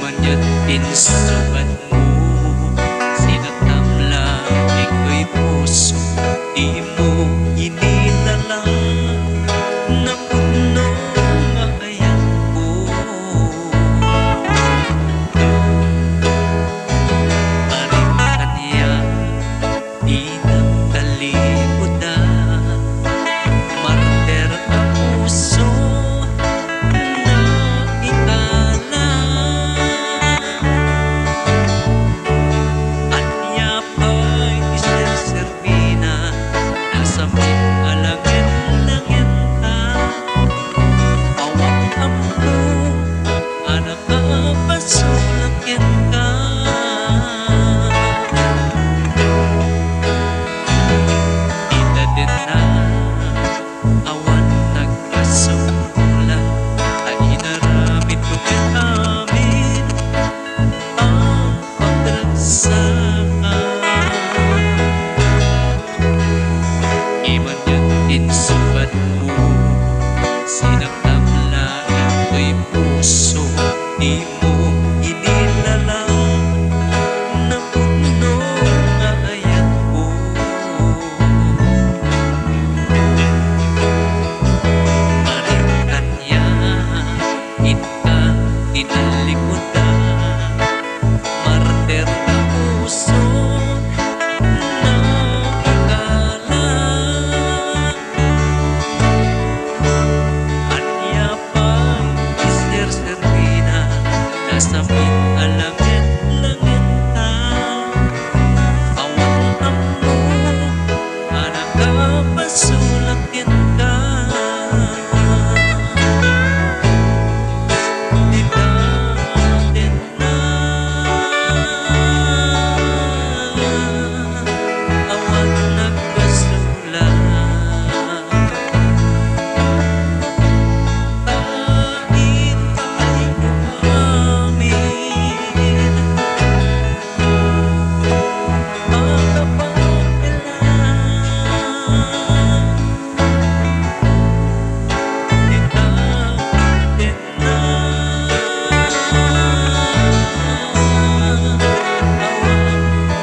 man yun insubat mo. Sinatamlang iko'y puso, di mo inilalang na puno nga ayan ko. Aring kanya, di nang kalimutan, martir ang puso na ikala. Anya pa'y iserservina, nasa may alangin-langin ka. Awang amdo, anak kapasulakin ka. Kita din na awan nagkasula, ay inaramid ko amin ang pagdaragsakan. Iman yun insubat mo, sinagtamla ito'y puso, di mo inilalang na puno nga ayan ko. Aring kanya, itka tinalikutan, martir na puso na ikala. Anya pa'y iserservina, nasa may alangin-langin ka. Awang ammo, anak kapasulakin ka. Di natin na awan nagkasula, kahit tayo umamin ang kapangkilan. Di natin na awan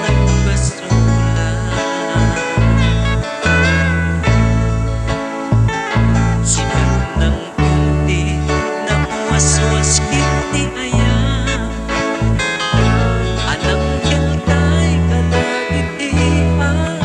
nagkasula. Sikat ng kunti na waswas kiti ayan, anak kita'y kadagiti apaan.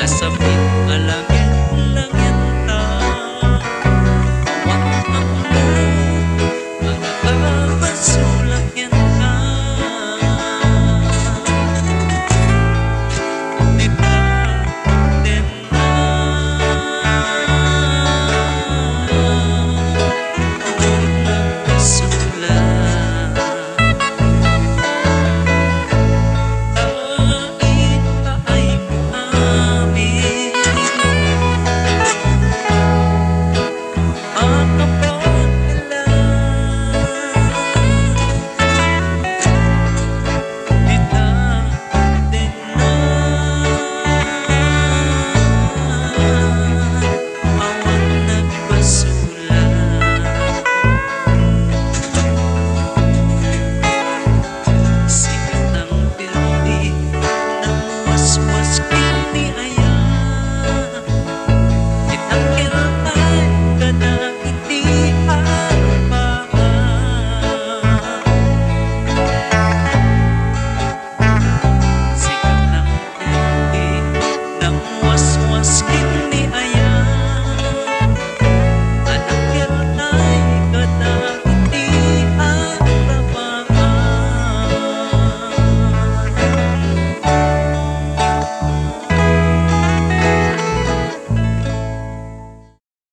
Kasabit alangit-langit ta awak ako magkakasulak yan ka di ta din na awak nagkasulat was kini aya itakil tay kada iti agpaa sikat ng puti ng was kini